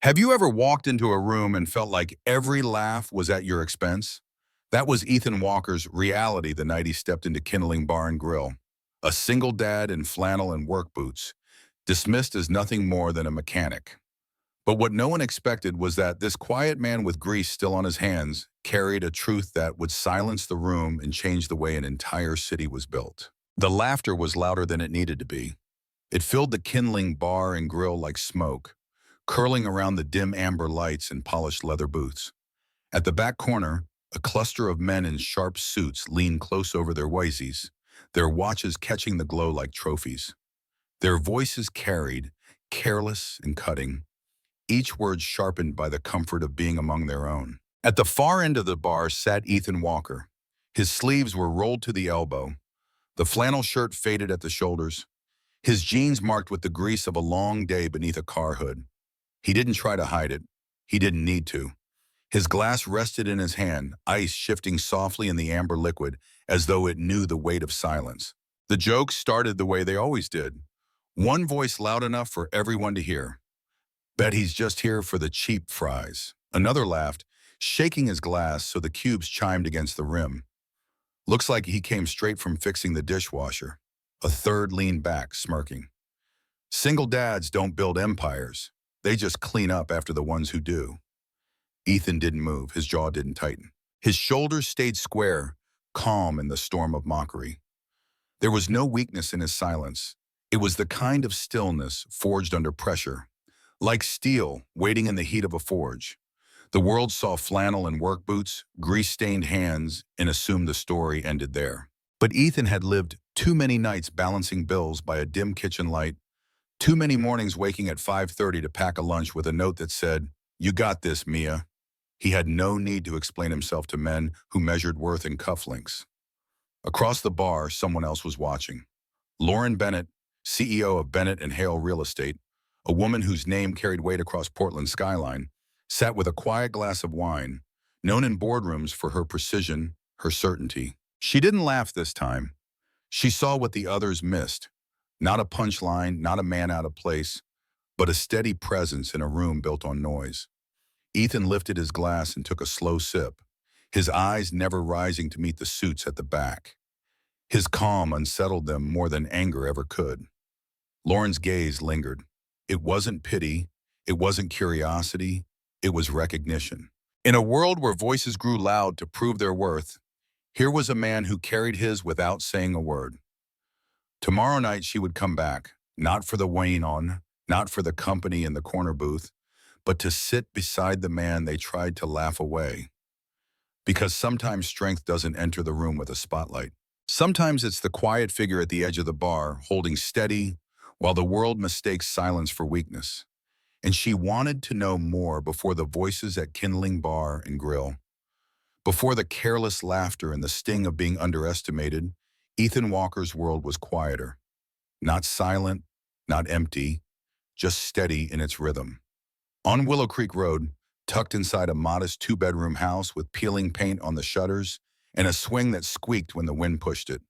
Have you ever walked into a room and felt like every laugh was at your expense? That was Ethan Walker's reality the night he stepped into Kindling Bar and Grill. A single dad in flannel and work boots, dismissed as nothing more than a mechanic. But what no one expected was that this quiet man with grease still on his hands carried a truth that would silence the room and change the way an entire city was built. The laughter was louder than it needed to be. It filled the Kindling Bar and Grill like smoke, curling around the dim amber lights and polished leather booths. At the back corner, a cluster of men in sharp suits leaned close over their waisies, their watches catching the glow like trophies. Their voices carried, careless and cutting, each word sharpened by the comfort of being among their own. At the far end of the bar sat Ethan Walker. His sleeves were rolled to the elbow, the flannel shirt faded at the shoulders, his jeans marked with the grease of a long day beneath a car hood. He didn't try to hide it. He didn't need to. His glass rested in his hand, ice shifting softly in the amber liquid as though it knew the weight of silence. The jokes started the way they always did. One voice loud enough for everyone to hear. Bet he's just here for the cheap fries. Another laughed, shaking his glass so the cubes chimed against the rim. Looks like he came straight from fixing the dishwasher. A third leaned back, smirking. Single dads don't build empires. They just clean up after the ones who do. Ethan didn't move. His jaw didn't tighten. His shoulders stayed square, calm in the storm of mockery. There was no weakness in his silence. It was the kind of stillness forged under pressure, like steel waiting in the heat of a forge. The world saw flannel and work boots, grease-stained hands, and assumed the story ended there. But Ethan had lived too many nights balancing bills by a dim kitchen light, too many mornings waking at 5:30 to pack a lunch with a note that said, "You got this, Mia." He had no need to explain himself to men who measured worth in cufflinks. Across the bar, someone else was watching. Lauren Bennett, CEO of Bennett and Hale Real Estate, a woman whose name carried weight across Portland's skyline, sat with a quiet glass of wine, known in boardrooms for her precision, her certainty. She didn't laugh this time. She saw what the others missed. Not a punchline, not a man out of place, but a steady presence in a room built on noise. Ethan lifted his glass and took a slow sip, his eyes never rising to meet the suits at the back. His calm unsettled them more than anger ever could. Lauren's gaze lingered. It wasn't pity, it wasn't curiosity, it was recognition. In a world where voices grew loud to prove their worth, here was a man who carried his without saying a word. Tomorrow night she would come back, not for the weighing on, not for the company in the corner booth, but to sit beside the man they tried to laugh away. Because sometimes strength doesn't enter the room with a spotlight. Sometimes it's the quiet figure at the edge of the bar, holding steady, while the world mistakes silence for weakness. And she wanted to know more before the voices at Kindling Bar and Grill. Before the careless laughter and the sting of being underestimated, Ethan Walker's world was quieter. Not silent, not empty, just steady in its rhythm. On Willow Creek Road, tucked inside a modest two-bedroom house with peeling paint on the shutters and a swing that squeaked when the wind pushed it,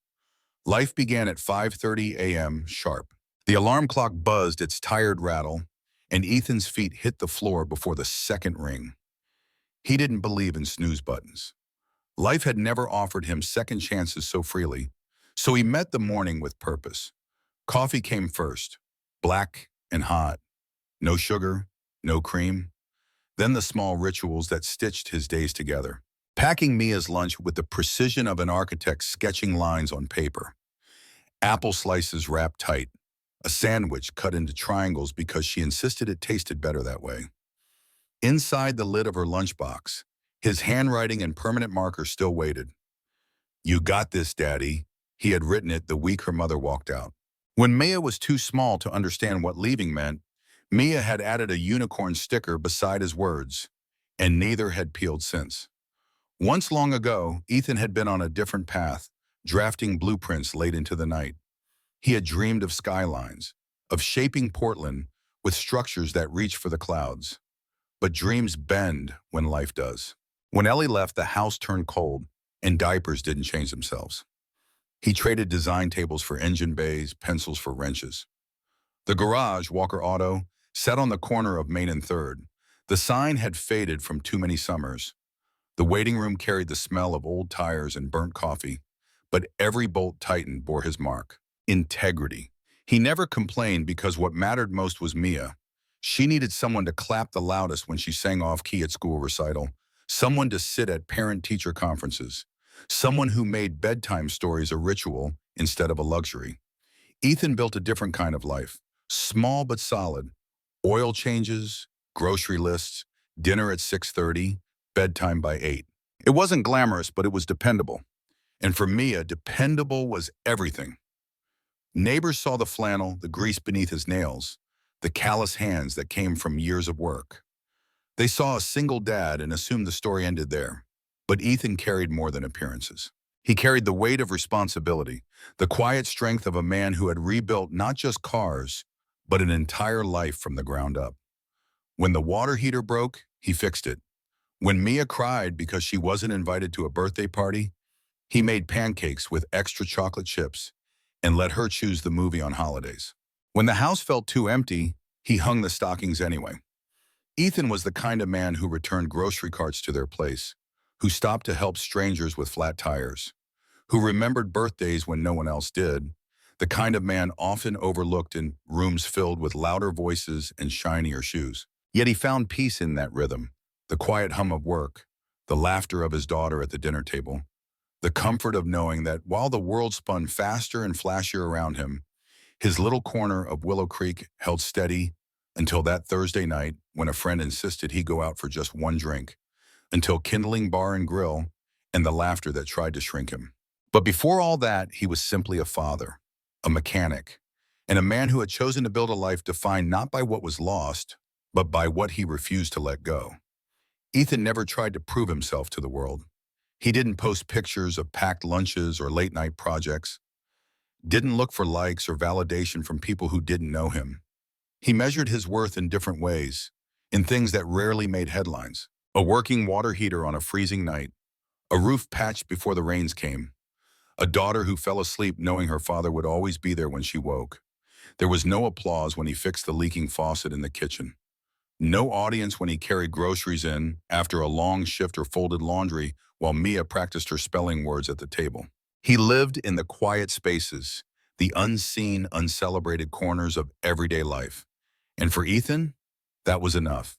life began at 5:30 a.m. sharp. The alarm clock buzzed its tired rattle, and Ethan's feet hit the floor before the second ring. He didn't believe in snooze buttons. Life had never offered him second chances so freely, so he met the morning with purpose. Coffee came first, black and hot, no sugar, no cream. Then the small rituals that stitched his days together. Packing Mia's lunch with the precision of an architect sketching lines on paper. Apple slices wrapped tight, a sandwich cut into triangles because she insisted it tasted better that way. Inside the lid of her lunchbox, his handwriting and permanent marker still waited. "You got this, Daddy." He had written it the week her mother walked out. When Mia was too small to understand what leaving meant, Mia had added a unicorn sticker beside his words, and neither had peeled since. Once long ago, Ethan had been on a different path, drafting blueprints late into the night. He had dreamed of skylines, of shaping Portland with structures that reach for the clouds. But dreams bend when life does. When Ellie left, the house turned cold, and diapers didn't change themselves. He traded design tables for engine bays, pencils for wrenches. The garage, Walker Auto, sat on the corner of Main and 3rd, The sign had faded from too many summers. The waiting room carried the smell of old tires and burnt coffee, but every bolt tightened bore his mark. Integrity. He never complained because what mattered most was Mia. She needed someone to clap the loudest when she sang off-key at school recital, someone to sit at parent-teacher conferences, someone who made bedtime stories a ritual instead of a luxury. Ethan built a different kind of life, small but solid. Oil changes, grocery lists, dinner at 6:30, bedtime by 8. It wasn't glamorous, but it was dependable. And for Mia, dependable was everything. Neighbors saw the flannel, the grease beneath his nails, the callous hands that came from years of work. They saw a single dad and assumed the story ended there. But Ethan carried more than appearances. He carried the weight of responsibility, the quiet strength of a man who had rebuilt not just cars, but an entire life from the ground up. When the water heater broke, he fixed it. When Mia cried because she wasn't invited to a birthday party, he made pancakes with extra chocolate chips and let her choose the movie on holidays. When the house felt too empty, he hung the stockings anyway. Ethan was the kind of man who returned grocery carts to their place, who stopped to help strangers with flat tires, who remembered birthdays when no one else did, the kind of man often overlooked in rooms filled with louder voices and shinier shoes. Yet he found peace in that rhythm, the quiet hum of work, the laughter of his daughter at the dinner table, the comfort of knowing that while the world spun faster and flashier around him, his little corner of Willow Creek held steady until that Thursday night when a friend insisted he go out for just one drink, until kindling bar and grill and the laughter that tried to shrink him. But before all that, he was simply a father, a mechanic, and a man who had chosen to build a life defined not by what was lost, but by what he refused to let go. Ethan never tried to prove himself to the world. He didn't post pictures of packed lunches or late-night projects, didn't look for likes or validation from people who didn't know him. He measured his worth in different ways, in things that rarely made headlines. A working water heater on a freezing night, a roof patched before the rains came, a daughter who fell asleep knowing her father would always be there when she woke. There was no applause when he fixed the leaking faucet in the kitchen. No audience when he carried groceries in after a long shift or folded laundry while Mia practiced her spelling words at the table. He lived in the quiet spaces, the unseen, uncelebrated corners of everyday life. And for Ethan, that was enough.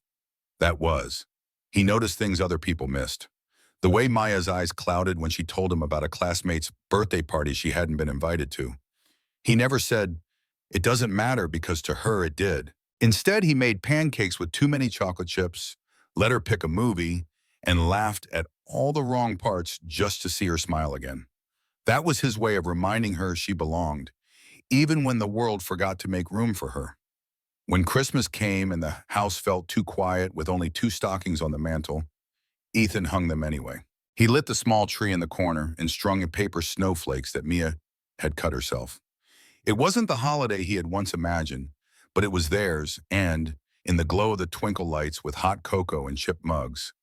That was. He noticed things other people missed. The way Maya's eyes clouded when she told him about a classmate's birthday party she hadn't been invited to. He never said, "It doesn't matter," because to her it did. Instead, he made pancakes with too many chocolate chips, let her pick a movie, and laughed at all the wrong parts just to see her smile again. That was his way of reminding her she belonged, even when the world forgot to make room for her. When Christmas came and the house felt too quiet with only 2 stockings on the mantel, Ethan hung them anyway. He lit the small tree in the corner and strung in paper snowflakes that Mia had cut herself. It wasn't the holiday he had once imagined, but it was theirs, and, in the glow of the twinkle lights with hot cocoa and chipped mugs,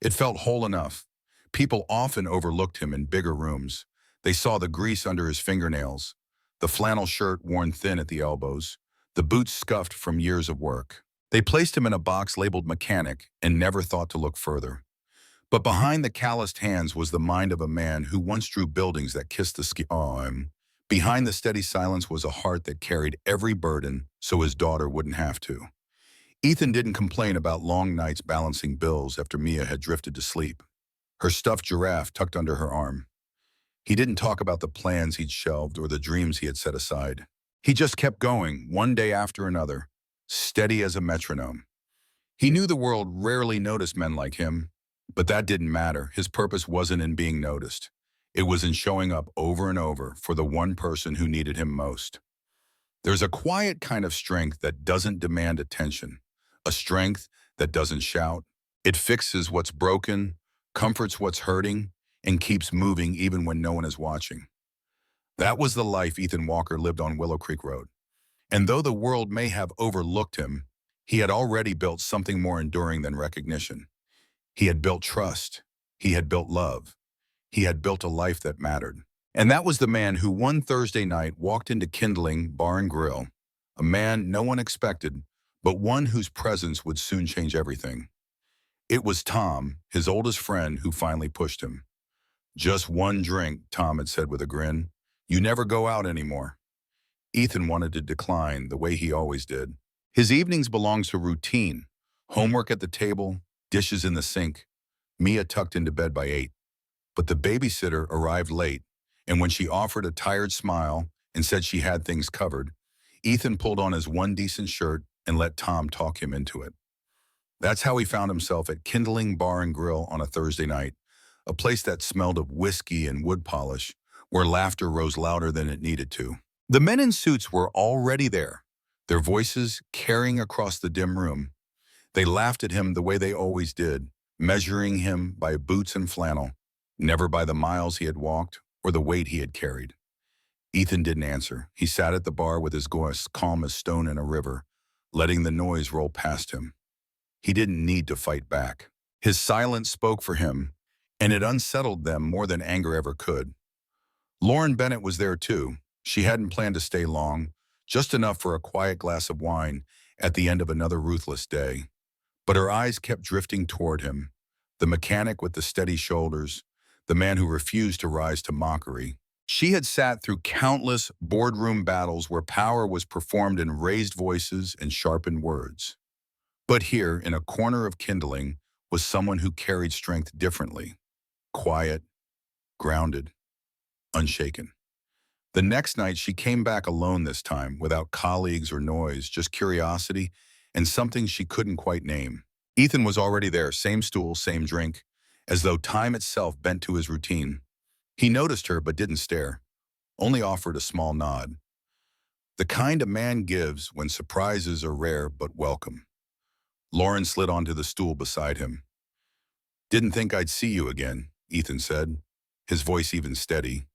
it felt whole enough. People often overlooked him in bigger rooms. They saw the grease under his fingernails, the flannel shirt worn thin at the elbows, the boots scuffed from years of work. They placed him in a box labeled mechanic and never thought to look further. But behind the calloused hands was the mind of a man who once drew buildings that kissed the sky. Behind the steady silence was a heart that carried every burden so his daughter wouldn't have to. Ethan didn't complain about long nights balancing bills after Mia had drifted to sleep, her stuffed giraffe tucked under her arm. He didn't talk about the plans he'd shelved or the dreams he had set aside. He just kept going, one day after another, steady as a metronome. He knew the world rarely noticed men like him, but that didn't matter. His purpose wasn't in being noticed. It was in showing up over and over for the one person who needed him most. There's a quiet kind of strength that doesn't demand attention, a strength that doesn't shout. It fixes what's broken, comforts what's hurting, and keeps moving even when no one is watching. That was the life Ethan Walker lived on Willow Creek Road. And though the world may have overlooked him, he had already built something more enduring than recognition. He had built trust. He had built love. He had built a life that mattered. And that was the man who one Thursday night walked into Kindling Bar and Grill, a man no one expected, but one whose presence would soon change everything. It was Tom, his oldest friend, who finally pushed him. "Just one drink," Tom had said with a grin. "You never go out anymore." Ethan wanted to decline the way he always did. His evenings belonged to routine. Homework at the table, dishes in the sink, Mia tucked into bed by 8. But the babysitter arrived late, and when she offered a tired smile and said she had things covered, Ethan pulled on his one decent shirt and let Tom talk him into it. That's how he found himself at Kindling Bar and Grill on a Thursday night, a place that smelled of whiskey and wood polish, where laughter rose louder than it needed to. The men in suits were already there, their voices carrying across the dim room. They laughed at him the way they always did, measuring him by boots and flannel, never by the miles he had walked or the weight he had carried. Ethan didn't answer. He sat at the bar with his voice calm as stone in a river, letting the noise roll past him. He didn't need to fight back. His silence spoke for him, and it unsettled them more than anger ever could. Lauren Bennett was there too. She hadn't planned to stay long, just enough for a quiet glass of wine at the end of another ruthless day. But her eyes kept drifting toward him, the mechanic with the steady shoulders, the man who refused to rise to mockery. She had sat through countless boardroom battles where power was performed in raised voices and sharpened words. But here, in a corner of Kindling, was someone who carried strength differently, quiet, grounded, unshaken. The next night, she came back alone this time, without colleagues or noise, just curiosity and something she couldn't quite name. Ethan was already there, same stool, same drink, as though time itself bent to his routine. He noticed her but didn't stare, only offered a small nod. The kind a man gives when surprises are rare but welcome. Lauren slid onto the stool beside him. "Didn't think I'd see you again," Ethan said, his voice even steady.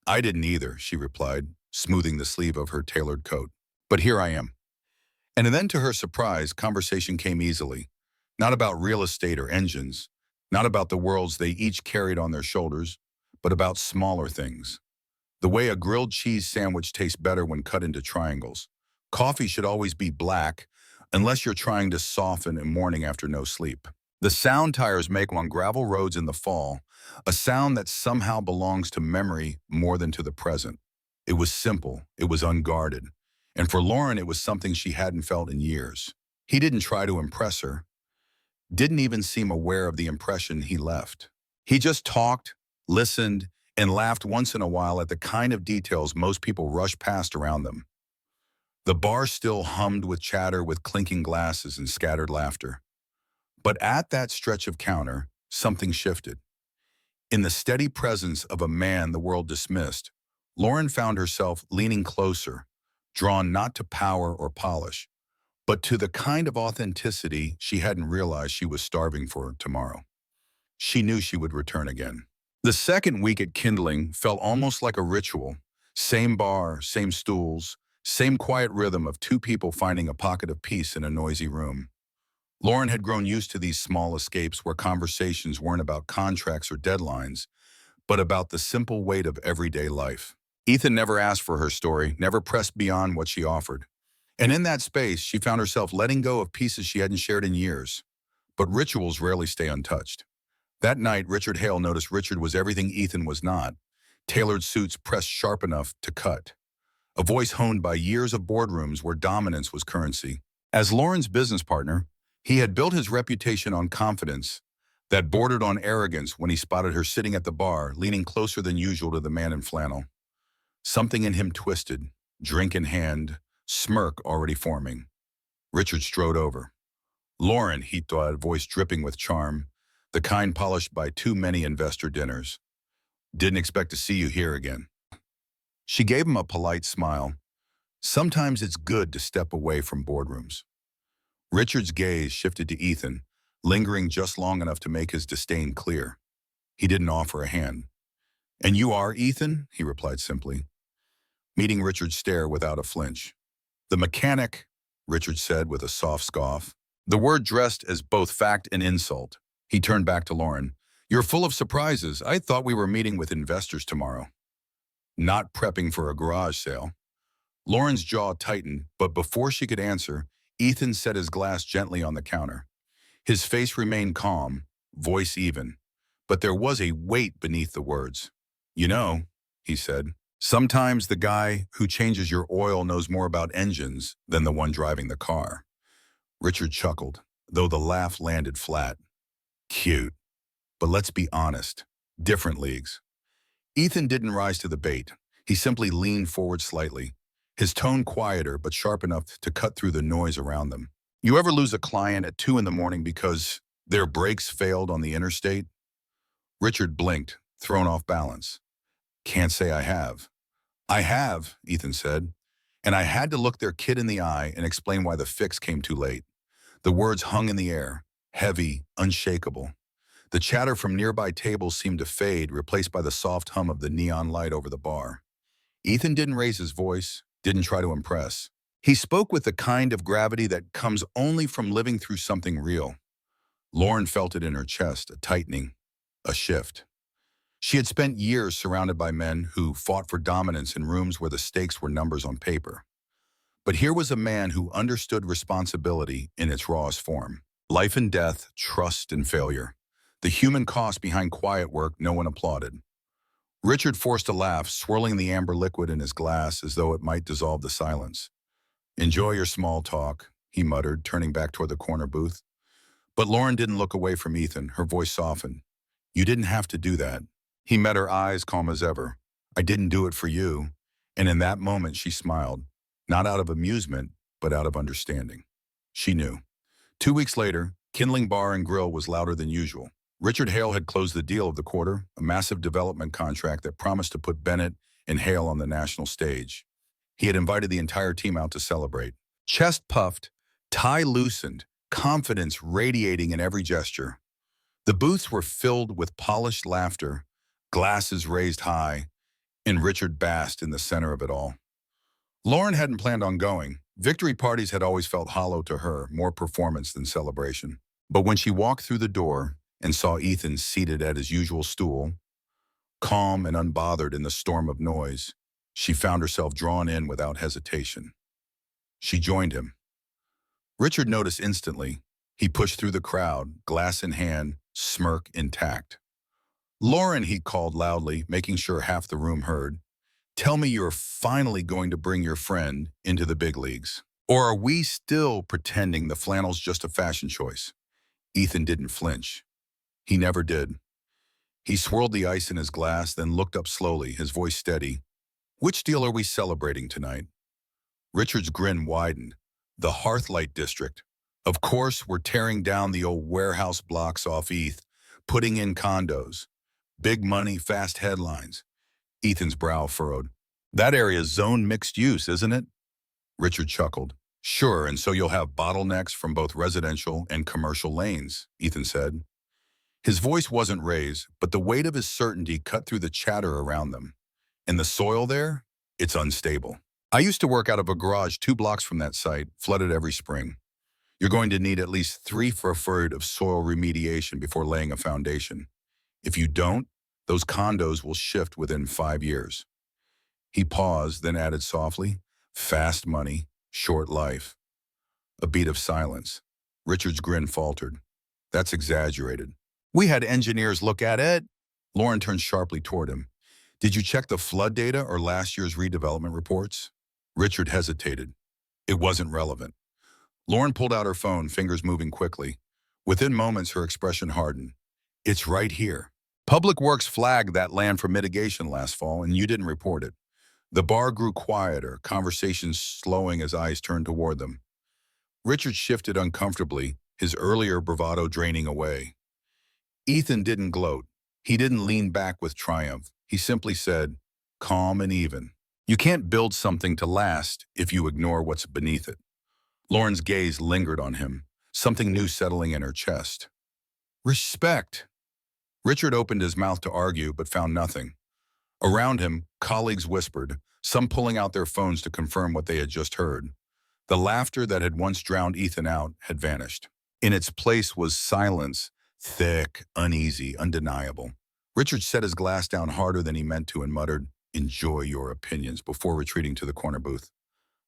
"I didn't either," she replied, smoothing the sleeve of her tailored coat. "But here I am." And then to her surprise, conversation came easily. Not about real estate or engines, not about the worlds they each carried on their shoulders, but about smaller things. The way a grilled cheese sandwich tastes better when cut into triangles. Coffee should always be black, unless you're trying to soften a morning after no sleep. The sound tires make on gravel roads in the fall, a sound that somehow belongs to memory more than to the present. It was simple, it was unguarded, and for Lauren it was something she hadn't felt in years. He didn't try to impress her, didn't even seem aware of the impression he left. He just talked, listened, and laughed once in a while at the kind of details most people rush past around them. The bar still hummed with chatter, with clinking glasses and scattered laughter. But at that stretch of counter, something shifted. In the steady presence of a man the world dismissed, Lauren found herself leaning closer, drawn not to power or polish, but to the kind of authenticity she hadn't realized she was starving for tomorrow. She knew she would return again. The second week at Kindling felt almost like a ritual. Same bar, same stools, same quiet rhythm of two people finding a pocket of peace in a noisy room. Lauren had grown used to these small escapes where conversations weren't about contracts or deadlines, but about the simple weight of everyday life. Ethan never asked for her story, never pressed beyond what she offered. And in that space, she found herself letting go of pieces she hadn't shared in years. But rituals rarely stay untouched. That night, Richard Hale noticed Richard was everything Ethan was not. Tailored suits pressed sharp enough to cut. A voice honed by years of boardrooms where dominance was currency. As Lauren's business partner, he had built his reputation on confidence that bordered on arrogance when he spotted her sitting at the bar, leaning closer than usual to the man in flannel. Something in him twisted, drink in hand, smirk already forming. Richard strode over. "Lauren," he thought, voice dripping with charm, the kind polished by too many investor dinners. "Didn't expect to see you here again." She gave him a polite smile. Sometimes it's good to step away from boardrooms. Richard's gaze shifted to Ethan, lingering just long enough to make his disdain clear. He didn't offer a hand. "And you are Ethan?" he replied simply, meeting Richard's stare without a flinch. "The mechanic," Richard said with a soft scoff, the word dressed as both fact and insult. He turned back to Lauren. "You're full of surprises. I thought we were meeting with investors tomorrow." "Not prepping for a garage sale." Lauren's jaw tightened, but before she could answer, Ethan set his glass gently on the counter. His face remained calm, voice even, but there was a weight beneath the words. You know, he said, sometimes the guy who changes your oil knows more about engines than the one driving the car. Richard chuckled, though the laugh landed flat. Cute. But let's be honest, different leagues. Ethan didn't rise to the bait. He simply leaned forward slightly, his tone quieter but sharp enough to cut through the noise around them. You ever lose a client at 2 in the morning because their brakes failed on the interstate? Richard blinked, thrown off balance. Can't say I have. I have, Ethan said, and I had to look their kid in the eye and explain why the fix came too late. The words hung in the air, heavy, unshakable. The chatter from nearby tables seemed to fade, replaced by the soft hum of the neon light over the bar. Ethan didn't raise his voice, didn't try to impress. He spoke with the kind of gravity that comes only from living through something real. Lauren felt it in her chest, a tightening, a shift. She had spent years surrounded by men who fought for dominance in rooms where the stakes were numbers on paper. But here was a man who understood responsibility in its rawest form. Life and death, trust and failure. The human cost behind quiet work no one applauded. Richard forced a laugh, swirling the amber liquid in his glass as though it might dissolve the silence. Enjoy your small talk, he muttered, turning back toward the corner booth. But Lauren didn't look away from Ethan, her voice softened. You didn't have to do that. He met her eyes calm as ever. I didn't do it for you. And in that moment she smiled, not out of amusement, but out of understanding. She knew. 2 weeks later, Kindling Bar and Grill was louder than usual. Richard Hale had closed the deal of the quarter, a massive development contract that promised to put Bennett and Hale on the national stage. He had invited the entire team out to celebrate. Chest puffed, tie loosened, confidence radiating in every gesture. The booths were filled with polished laughter, glasses raised high, and Richard basked in the center of it all. Lauren hadn't planned on going. Victory parties had always felt hollow to her, more performance than celebration. But when she walked through the door and saw Ethan seated at his usual stool, calm and unbothered in the storm of noise, she found herself drawn in without hesitation. She joined him. Richard noticed instantly. He pushed through the crowd, glass in hand, smirk intact. Lauren, he called loudly, making sure half the room heard. Tell me you're finally going to bring your friend into the big leagues. Or are we still pretending the flannel's just a fashion choice? Ethan didn't flinch. He never did. He swirled the ice in his glass, then looked up slowly, his voice steady. Which deal are we celebrating tonight? Richard's grin widened. The Hearthlight District. Of course, we're tearing down the old warehouse blocks off ETH, putting in condos. Big money, fast headlines. Ethan's brow furrowed. That area's zone mixed use, isn't it? Richard chuckled. Sure, and so you'll have bottlenecks from both residential and commercial lanes, Ethan said. His voice wasn't raised, but the weight of his certainty cut through the chatter around them. And the soil there? It's unstable. I used to work out of a garage 2 blocks from that site, flooded every spring. You're going to need at least 3 foot of soil remediation before laying a foundation. If you don't, those condos will shift within 5 years. He paused, then added softly, fast money, short life. A beat of silence. Richard's grin faltered. That's exaggerated. We had engineers look at it. Lauren turned sharply toward him. Did you check the flood data or last year's redevelopment reports? Richard hesitated. It wasn't relevant. Lauren pulled out her phone, fingers moving quickly. Within moments, her expression hardened. It's right here. Public Works flagged that land for mitigation last fall, and you didn't report it. The bar grew quieter, conversations slowing as eyes turned toward them. Richard shifted uncomfortably, his earlier bravado draining away. Ethan didn't gloat. He didn't lean back with triumph. He simply said, calm and even. You can't build something to last if you ignore what's beneath it. Lauren's gaze lingered on him, something new settling in her chest. Respect. Richard opened his mouth to argue, but found nothing. Around him, colleagues whispered, some pulling out their phones to confirm what they had just heard. The laughter that had once drowned Ethan out had vanished. In its place was silence, thick, uneasy, undeniable. Richard set his glass down harder than he meant to and muttered, enjoy your opinions, before retreating to the corner booth.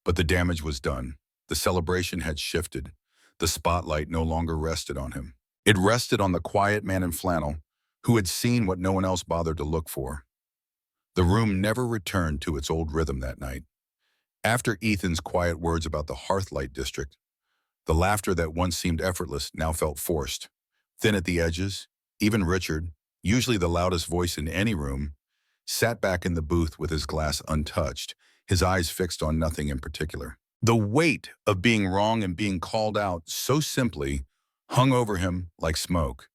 But the damage was done. The celebration had shifted. The spotlight no longer rested on him. It rested on the quiet man in flannel who had seen what no one else bothered to look for. The room never returned to its old rhythm that night. After Ethan's quiet words about the Hearthlight District, the laughter that once seemed effortless now felt forced. Thin at the edges, even Richard, usually the loudest voice in any room, sat back in the booth with his glass untouched, his eyes fixed on nothing in particular. The weight of being wrong and being called out so simply hung over him like smoke.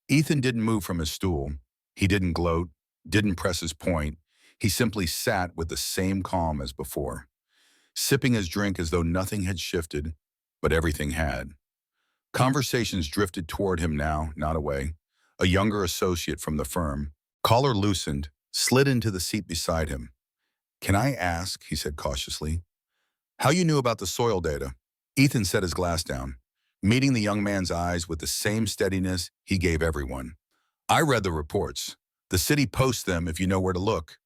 Ethan didn't move from his stool. He didn't gloat, didn't press his point. He simply sat with the same calm as before, sipping his drink as though nothing had shifted, but everything had. Conversations drifted toward him now, not away. A younger associate from the firm, collar loosened, slid into the seat beside him. "Can I ask," he said cautiously, "how you knew about the soil data?" Ethan set his glass down, meeting the young man's eyes with the same steadiness he gave everyone. "I read the reports. The city posts them if you know where to look.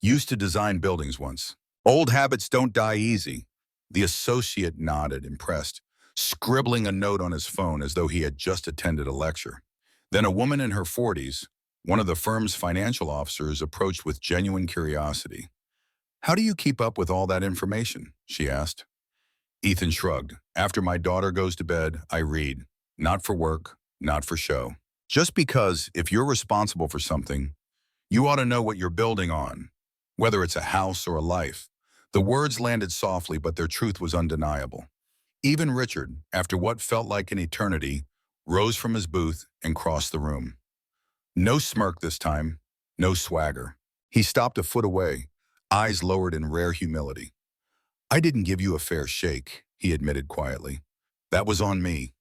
Used to design buildings once. Old habits don't die easy." The associate nodded, impressed, scribbling a note on his phone as though he had just attended a lecture. Then a woman in her 40s, one of the firm's financial officers, approached with genuine curiosity. "How do you keep up with all that information?" she asked. Ethan shrugged. "After my daughter goes to bed, I read. Not for work, not for show. Just because if you're responsible for something, you ought to know what you're building on, whether it's a house or a life." The words landed softly, but their truth was undeniable. Even Richard, after what felt like an eternity, rose from his booth and crossed the room. No smirk this time, no swagger. He stopped a foot away, eyes lowered in rare humility. "I didn't give you a fair shake," he admitted quietly. "That was on me."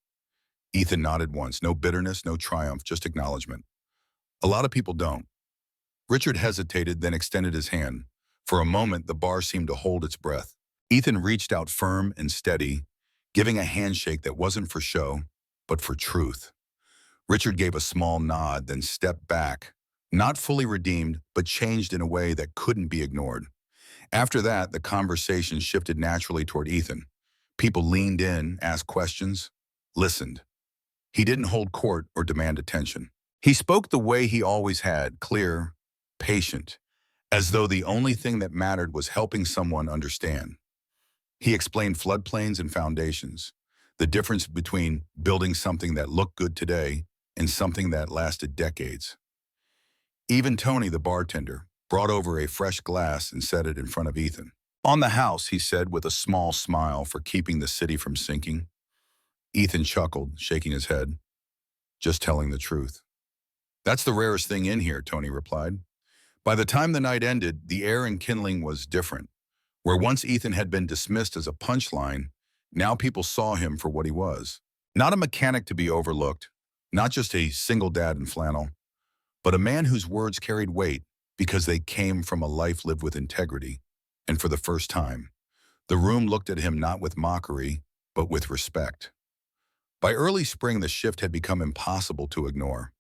Ethan nodded once, no bitterness, no triumph, just acknowledgement. "A lot of people don't." Richard hesitated, then extended his hand. For a moment, the bar seemed to hold its breath. Ethan reached out firm and steady, giving a handshake that wasn't for show, but for truth. Richard gave a small nod, then stepped back, not fully redeemed, but changed in a way that couldn't be ignored. After that, the conversation shifted naturally toward Ethan. People leaned in, asked questions, listened. He didn't hold court or demand attention. He spoke the way he always had, clear, patient, as though the only thing that mattered was helping someone understand. He explained floodplains and foundations, the difference between building something that looked good today and something that lasted decades. Even Tony, the bartender, brought over a fresh glass and set it in front of Ethan. "On the house," he said with a small smile for keeping the city from sinking. Ethan chuckled, shaking his head. "Just telling the truth." "That's the rarest thing in here," Tony replied. By the time the night ended, the air in Kindling was different. Where once Ethan had been dismissed as a punchline, now people saw him for what he was. Not a mechanic to be overlooked, not just a single dad in flannel, but a man whose words carried weight because they came from a life lived with integrity. And for the first time, the room looked at him not with mockery, but with respect. By early spring, the shift had become impossible to ignore.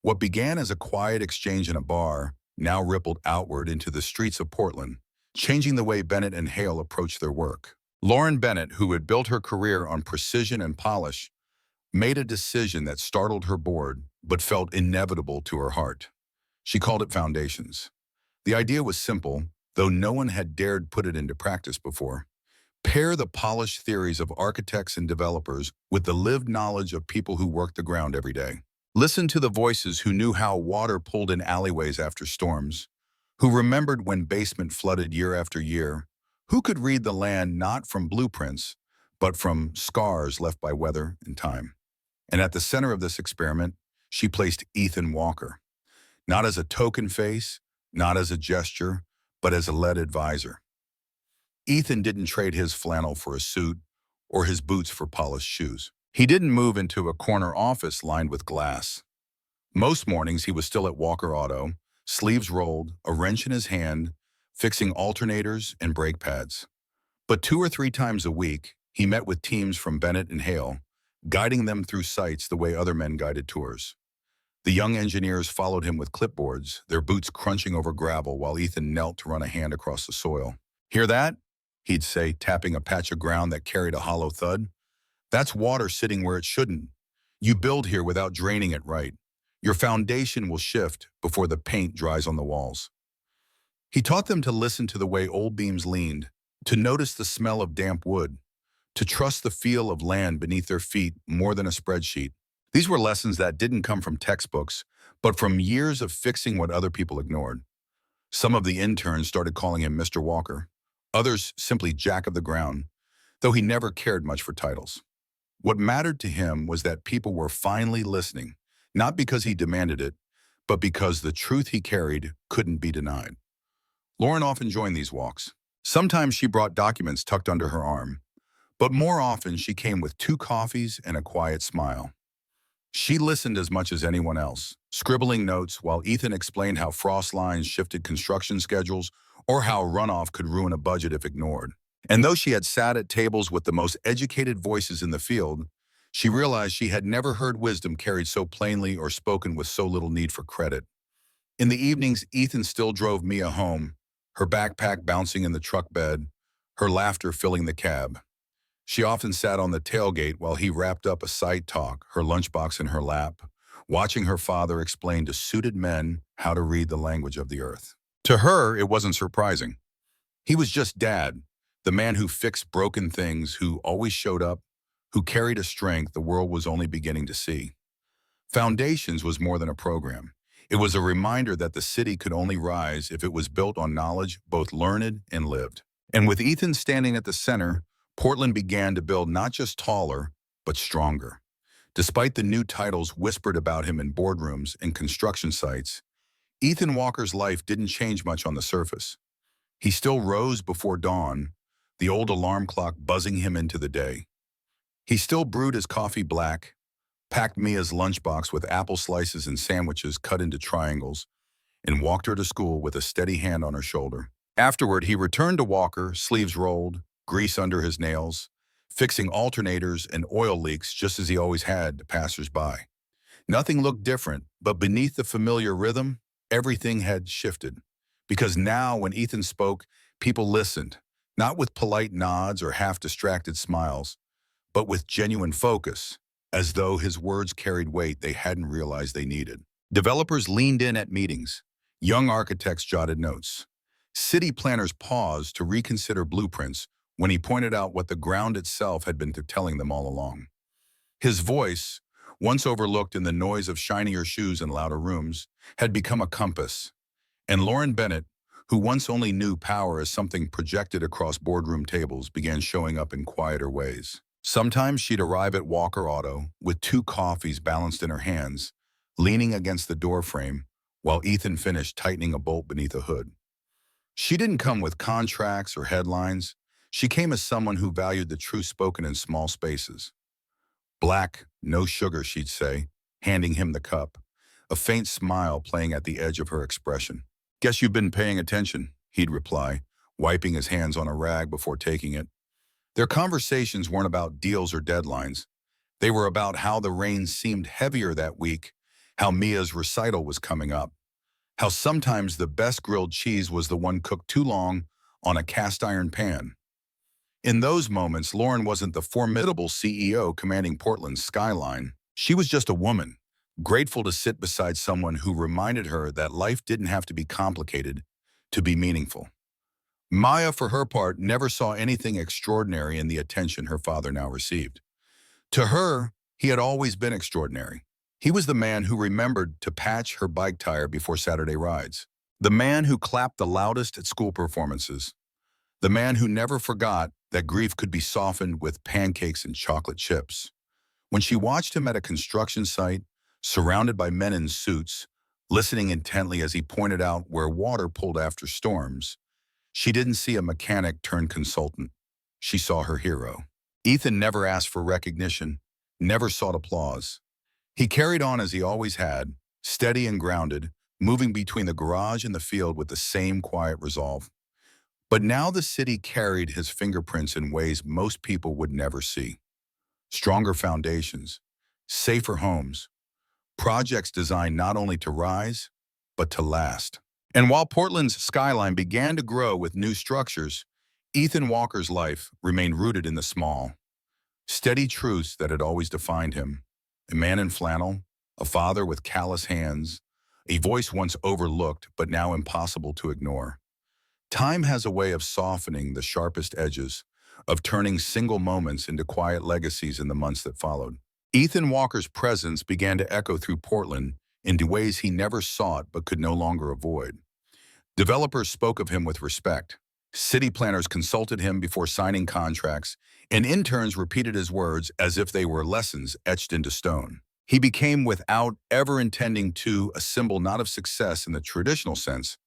What began as a quiet exchange in a bar now rippled outward into the streets of Portland, changing the way Bennett and Hale approached their work. Lauren Bennett, who had built her career on precision and polish, made a decision that startled her board but felt inevitable to her heart. She called it Foundations. The idea was simple, though no one had dared put it into practice before. Pair the polished theories of architects and developers with the lived knowledge of people who work the ground every day. Listen to the voices who knew how water pulled in alleyways after storms, who remembered when basement flooded year after year, who could read the land not from blueprints, but from scars left by weather and time. And at the center of this experiment, she placed Ethan Walker, not as a token face, not as a gesture, but as a lead advisor. Ethan didn't trade his flannel for a suit or his boots for polished shoes. He didn't move into a corner office lined with glass. Most mornings he was still at Walker Auto, sleeves rolled, a wrench in his hand, fixing alternators and brake pads. But 2 or 3 times a week, he met with teams from Bennett and Hale, guiding them through sites the way other men guided tours. The young engineers followed him with clipboards, their boots crunching over gravel while Ethan knelt to run a hand across the soil. "Hear that?" he'd say, tapping a patch of ground that carried a hollow thud. That's water sitting where it shouldn't. You build here without draining it right. Your foundation will shift before the paint dries on the walls. He taught them to listen to the way old beams leaned, to notice the smell of damp wood, to trust the feel of land beneath their feet more than a spreadsheet. These were lessons that didn't come from textbooks, but from years of fixing what other people ignored. Some of the interns started calling him Mr. Walker, others simply Jack of the Ground, though he never cared much for titles. What mattered to him was that people were finally listening, not because he demanded it, but because the truth he carried couldn't be denied. Lauren often joined these walks. Sometimes she brought documents tucked under her arm, but more often she came with 2 coffees and a quiet smile. She listened as much as anyone else, scribbling notes while Ethan explained how frost lines shifted construction schedules or how runoff could ruin a budget if ignored. And though she had sat at tables with the most educated voices in the field, she realized she had never heard wisdom carried so plainly or spoken with so little need for credit. In the evenings, Ethan still drove Mia home, her backpack bouncing in the truck bed, her laughter filling the cab. She often sat on the tailgate while he wrapped up a side talk, her lunchbox in her lap, watching her father explain to suited men how to read the language of the earth. To her, it wasn't surprising. He was just Dad, the man who fixed broken things, who always showed up, who carried a strength the world was only beginning to see. Foundations was more than a program. It was a reminder that the city could only rise if it was built on knowledge, both learned and lived. And with Ethan standing at the center, Portland began to build not just taller, but stronger. Despite the new titles whispered about him in boardrooms and construction sites, Ethan Walker's life didn't change much on the surface. He still rose before dawn, the old alarm clock buzzing him into the day. He still brewed his coffee black, packed Mia's lunchbox with apple slices and sandwiches cut into triangles, and walked her to school with a steady hand on her shoulder. Afterward, he returned to Walker, sleeves rolled, grease under his nails, fixing alternators and oil leaks just as he always had to passers-by. Nothing looked different, but beneath the familiar rhythm, everything had shifted. Because now, when Ethan spoke, people listened, not with polite nods or half-distracted smiles, but with genuine focus, as though his words carried weight they hadn't realized they needed. Developers leaned in at meetings. Young architects jotted notes. City planners paused to reconsider blueprints when he pointed out what the ground itself had been telling them all along. His voice, once overlooked in the noise of shinier shoes and louder rooms, had become a compass. And Lauren Bennett, who once only knew power as something projected across boardroom tables, began showing up in quieter ways. Sometimes she'd arrive at Walker Auto with 2 coffees balanced in her hands, leaning against the doorframe while Ethan finished tightening a bolt beneath a hood. She didn't come with contracts or headlines. She came as someone who valued the truth spoken in small spaces. Black, no sugar, she'd say, handing him the cup, a faint smile playing at the edge of her expression. Guess you've been paying attention, he'd reply, wiping his hands on a rag before taking it. Their conversations weren't about deals or deadlines. They were about how the rain seemed heavier that week, how Mia's recital was coming up, how sometimes the best grilled cheese was the one cooked too long on a cast iron pan. In those moments, Lauren wasn't the formidable CEO commanding Portland's skyline. She was just a woman, grateful to sit beside someone who reminded her that life didn't have to be complicated to be meaningful. Maya, for her part, never saw anything extraordinary in the attention her father now received. To her, he had always been extraordinary. He was the man who remembered to patch her bike tire before Saturday rides, the man who clapped the loudest at school performances, the man who never forgot that grief could be softened with pancakes and chocolate chips. When she watched him at a construction site, surrounded by men in suits, listening intently as he pointed out where water pulled after storms, she didn't see a mechanic turned consultant. She saw her hero. Ethan never asked for recognition, never sought applause. He carried on as he always had, steady and grounded, moving between the garage and the field with the same quiet resolve. But now the city carried his fingerprints in ways most people would never see. Stronger foundations, safer homes, projects designed not only to rise, but to last. And while Portland's skyline began to grow with new structures, Ethan Walker's life remained rooted in the small, steady truths that had always defined him. A man in flannel, a father with callous hands, a voice once overlooked but now impossible to ignore. Time has a way of softening the sharpest edges, of turning single moments into quiet legacies in the months that followed. Ethan Walker's presence began to echo through Portland in ways he never sought but could no longer avoid. Developers spoke of him with respect. City planners consulted him before signing contracts, and interns repeated his words as if they were lessons etched into stone. He became, without ever intending to, a symbol not of success in the traditional sense,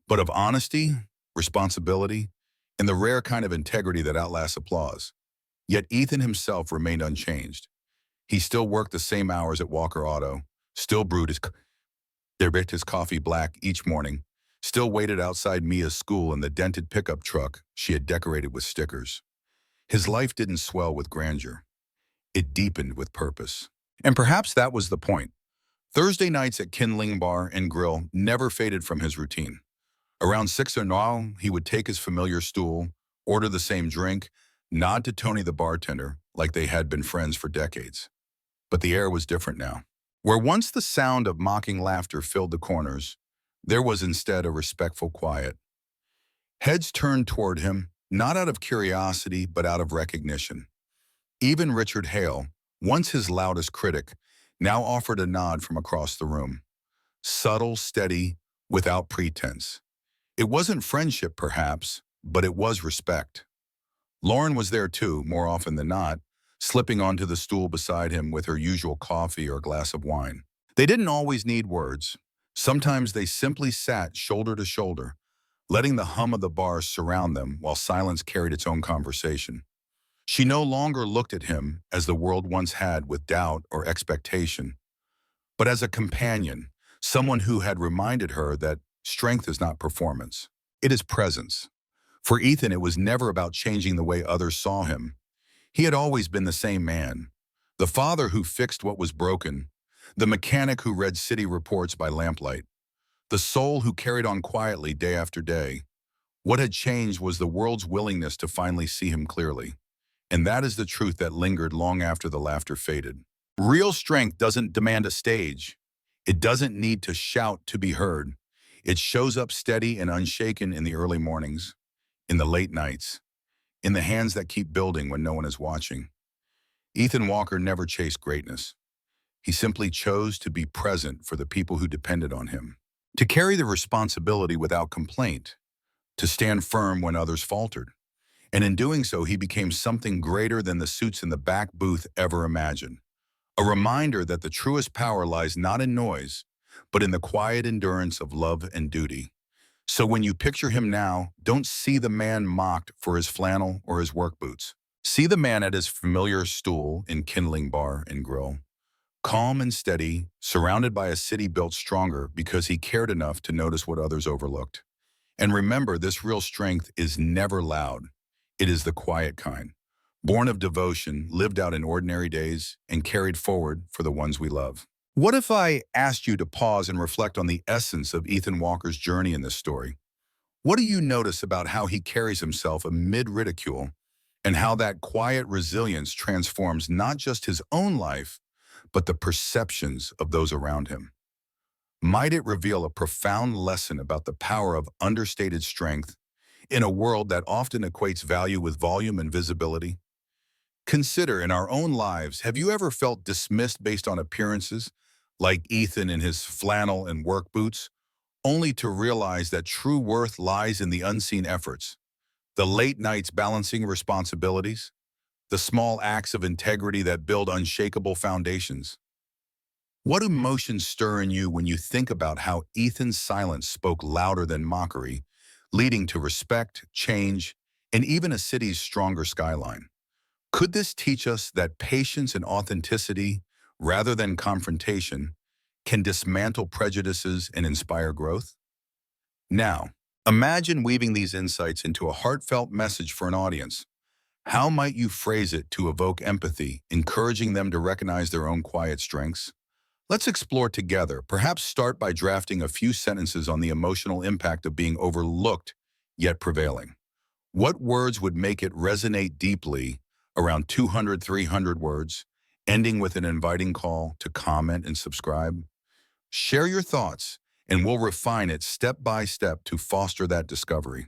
but of honesty, responsibility, and the rare kind of integrity that outlasts applause. Yet Ethan himself remained unchanged. He still worked the same hours at Walker Auto, still brewed his coffee black each morning, still waited outside Mia's school in the dented pickup truck she had decorated with stickers. His life didn't swell with grandeur. It deepened with purpose. And perhaps that was the point. Thursday nights at Kindling Bar and Grill never faded from his routine. Around 6 or 9, he would take his familiar stool, order the same drink, nod to Tony the bartender like they had been friends for decades. But the air was different now. Where once the sound of mocking laughter filled the corners, there was instead a respectful quiet. Heads turned toward him, not out of curiosity, but out of recognition. Even Richard Hale, once his loudest critic, now offered a nod from across the room. Subtle, steady, without pretense. It wasn't friendship, perhaps, but it was respect. Lauren was there too, more often than not, slipping onto the stool beside him with her usual coffee or glass of wine. They didn't always need words. Sometimes they simply sat shoulder to shoulder, letting the hum of the bar surround them while silence carried its own conversation. She no longer looked at him as the world once had with doubt or expectation, but as a companion, someone who had reminded her that strength is not performance. It is presence. For Ethan, it was never about changing the way others saw him. He had always been the same man, the father who fixed what was broken, the mechanic who read city reports by lamplight, the soul who carried on quietly day after day. What had changed was the world's willingness to finally see him clearly. And that is the truth that lingered long after the laughter faded. Real strength doesn't demand a stage. It doesn't need to shout to be heard. It shows up steady and unshaken in the early mornings, in the late nights, in the hands that keep building when no one is watching. Ethan Walker never chased greatness. He simply chose to be present for the people who depended on him, to carry the responsibility without complaint, to stand firm when others faltered. And in doing so, he became something greater than the suits in the back booth ever imagined. A reminder that the truest power lies not in noise, but in the quiet endurance of love and duty. So when you picture him now, don't see the man mocked for his flannel or his work boots. See the man at his familiar stool in Kindling Bar and Grill, calm and steady, surrounded by a city built stronger because he cared enough to notice what others overlooked. And remember, this real strength is never loud. It is the quiet kind, born of devotion, lived out in ordinary days, and carried forward for the ones we love. What if I asked you to pause and reflect on the essence of Ethan Walker's journey in this story? What do you notice about how he carries himself amid ridicule, and how that quiet resilience transforms not just his own life, but the perceptions of those around him? Might it reveal a profound lesson about the power of understated strength in a world that often equates value with volume and visibility? Consider, in our own lives, have you ever felt dismissed based on appearances, like Ethan in his flannel and work boots, only to realize that true worth lies in the unseen efforts, the late nights balancing responsibilities, the small acts of integrity that build unshakable foundations? What emotions stir in you when you think about how Ethan's silence spoke louder than mockery, leading to respect, change, and even a city's stronger skyline? Could this teach us that patience and authenticity, rather than confrontation, can dismantle prejudices and inspire growth? Now, imagine weaving these insights into a heartfelt message for an audience. How might you phrase it to evoke empathy, encouraging them to recognize their own quiet strengths? Let's explore together. Perhaps start by drafting a few sentences on the emotional impact of being overlooked, yet prevailing. What words would make it resonate deeply? Around 200, 300 words, ending with an inviting call to comment and subscribe? Share your thoughts, and we'll refine it step by step to foster that discovery.